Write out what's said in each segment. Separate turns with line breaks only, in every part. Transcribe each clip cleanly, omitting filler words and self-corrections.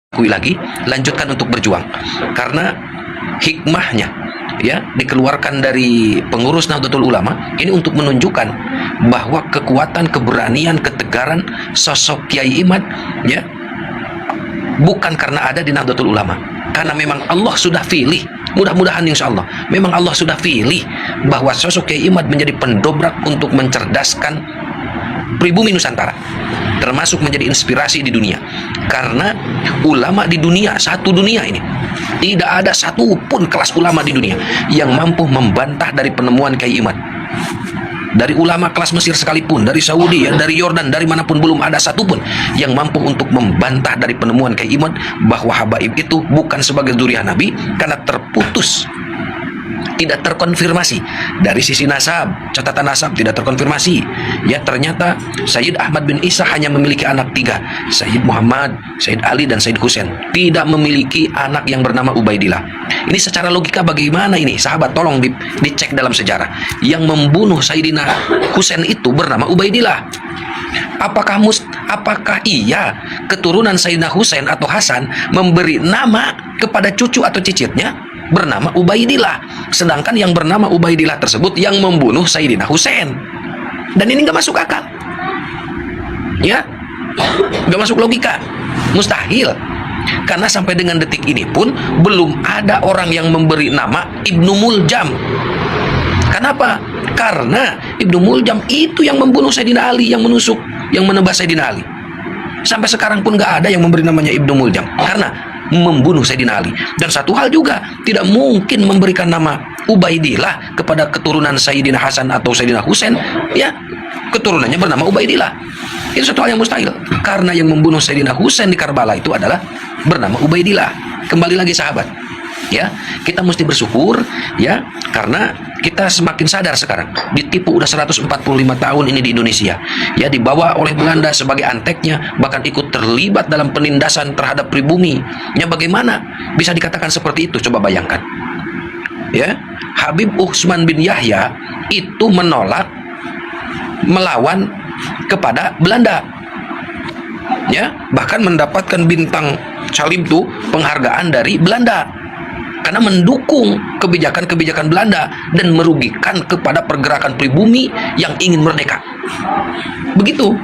akui lagi, lanjutkan untuk berjuang. Karena hikmahnya ya dikeluarkan dari pengurus Nahdlatul Ulama ini untuk menunjukkan bahwa kekuatan, keberanian, ketegaran sosok Kiai Imad ya bukan karena ada di Nahdlatul Ulama, karena memang Allah sudah pilih. Mudah-mudahan insya Allah memang Allah sudah pilih bahwa sosok Kiai Imad menjadi pendobrak untuk mencerdaskan pribumi Nusantara, termasuk menjadi inspirasi di dunia. Karena ulama di dunia, satu dunia ini tidak ada satupun kelas ulama di dunia yang mampu membantah dari penemuan Kiai Imad. Dari ulama kelas Mesir sekalipun, dari Saudi, ya, dari Yordan, dari manapun, belum ada satupun yang mampu untuk membantah dari penemuan Kiai Imad bahwa Habaib itu bukan sebagai dzurriyyah Nabi, karena terputus, tidak terkonfirmasi dari sisi nasab, catatan nasab tidak terkonfirmasi. Ya, ternyata Sayyid Ahmad bin Isa hanya memiliki anak 3, Sayyid Muhammad, Sayyid Ali, dan Sayyid Husain. Tidak memiliki anak yang bernama Ubaidillah. Ini secara logika bagaimana ini? Sahabat, tolong dicek dalam sejarah. Yang membunuh Sayyidina Husain itu bernama Ubaidillah. Apakah iya keturunan Sayyidina Husain atau Hasan memberi nama kepada cucu atau cicitnya bernama Ubaidillah, sedangkan yang bernama Ubaidillah tersebut yang membunuh Sayyidina Husain? Dan ini nggak masuk akal, ya, nggak masuk logika, mustahil. Karena sampai dengan detik ini pun belum ada orang yang memberi nama Ibnu Muljam. Kenapa? Karena Ibnu Muljam itu yang membunuh Sayyidina Ali, yang menusuk, yang menebas Sayyidina Ali. Sampai sekarang pun nggak ada yang memberi namanya Ibnu Muljam, karena membunuh Sayyidina Ali. Dan satu hal juga, tidak mungkin memberikan nama Ubaidillah kepada keturunan Sayyidina Hasan atau Sayyidina Husain, ya, keturunannya bernama Ubaidillah. Itu satu hal yang mustahil, karena yang membunuh Sayyidina Husain di Karbala itu adalah bernama Ubaidillah. Kembali lagi sahabat, ya, kita mesti bersyukur, ya, karena kita semakin sadar sekarang, ditipu udah 145 tahun ini di Indonesia, ya, dibawa oleh Belanda sebagai anteknya, bahkan ikut terlibat dalam penindasan terhadap pribumi. Ya, bagaimana bisa dikatakan seperti itu? Coba bayangkan, ya, Habib Utsman bin Yahya itu menolak melawan kepada Belanda, ya, bahkan mendapatkan bintang salib tuh, penghargaan dari Belanda, karena mendukung kebijakan-kebijakan Belanda dan merugikan kepada pergerakan pribumi yang ingin merdeka. Begitu.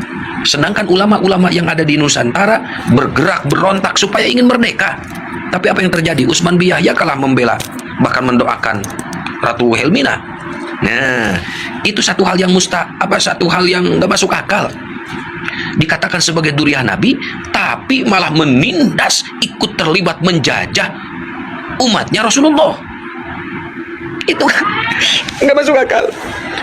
Sedangkan ulama-ulama yang ada di Nusantara bergerak, berontak supaya ingin merdeka. Tapi apa yang terjadi? Utsman bin Yahya kalah membela, bahkan mendoakan Ratu Helmina. Nah, itu satu hal yang satu hal yang nggak masuk akal. Dikatakan sebagai dzurriyyah Nabi, tapi malah menindas, ikut terlibat menjajah umatnya Rasulullah. Itu nggak masuk akal.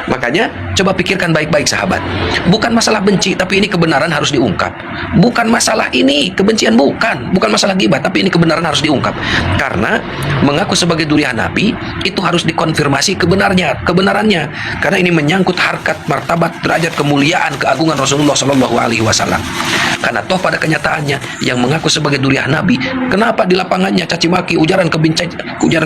Makanya coba pikirkan baik-baik sahabat. Bukan masalah benci, tapi ini kebenaran harus diungkap. Bukan masalah ini kebencian, bukan masalah gibah, tapi ini kebenaran harus diungkap. Karena mengaku sebagai dzurriyyah Nabi itu harus dikonfirmasi kebenarannya. Karena ini menyangkut harkat, martabat, derajat, kemuliaan, keagungan Rasulullah Shallallahu Alaihi Wasallam. Karena toh pada kenyataannya yang mengaku sebagai dzurriyyah Nabi, kenapa di lapangannya caci maki, ujaran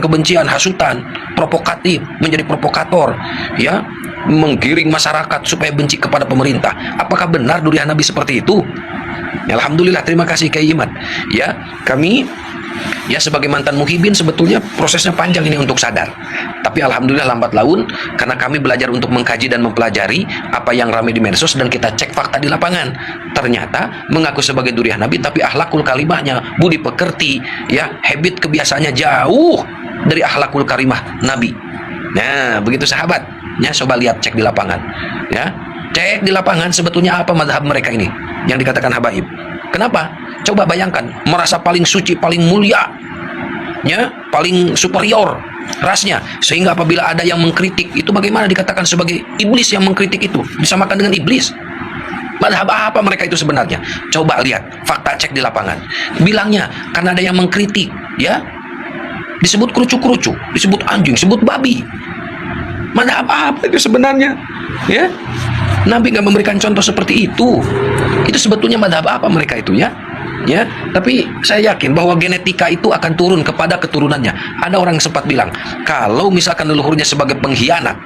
kebencian, hasutan, provokatif, menjadi provokator, ya, menggiring masyarakat supaya benci kepada pemerintah? Apakah benar dzurriyyah Nabi seperti itu? Ya, alhamdulillah, terima kasih Kiai Imad. Ya, kami ya sebagai mantan muhibin sebetulnya prosesnya panjang ini untuk sadar. Tapi alhamdulillah lambat laun, karena kami belajar untuk mengkaji dan mempelajari apa yang ramai di medsos dan kita cek fakta di lapangan. Ternyata mengaku sebagai dzurriyyah Nabi tapi akhlakul karimahnya, budi pekerti, ya, habit kebiasaannya jauh dari akhlakul karimah Nabi. Nah, begitu sahabat. Ya, coba lihat, cek di lapangan, ya, cek di lapangan sebetulnya apa mazhab mereka ini yang dikatakan habaib. Kenapa? Coba bayangkan, merasa paling suci, paling mulia, ya, paling superior rasnya, sehingga apabila ada yang mengkritik itu bagaimana dikatakan sebagai iblis yang mengkritik itu, disamakan dengan iblis. Mazhab apa mereka itu sebenarnya? Coba lihat, fakta, cek di lapangan. Bilangnya karena ada yang mengkritik, ya, disebut kerucu-kerucu, disebut anjing, disebut babi. Mazhab apa itu sebenarnya? Ya, Nabi nggak memberikan contoh seperti itu. Itu sebetulnya mazhab apa mereka itu, ya? Ya, tapi saya yakin bahwa genetika itu akan turun kepada keturunannya. Ada orang yang sempat bilang, kalau misalkan leluhurnya sebagai pengkhianat,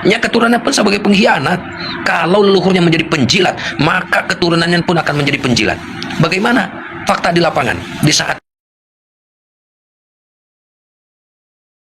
ya, keturunannya pun sebagai pengkhianat. Kalau leluhurnya menjadi penjilat, maka keturunannya pun akan menjadi penjilat. Bagaimana? fakta di lapangan di saat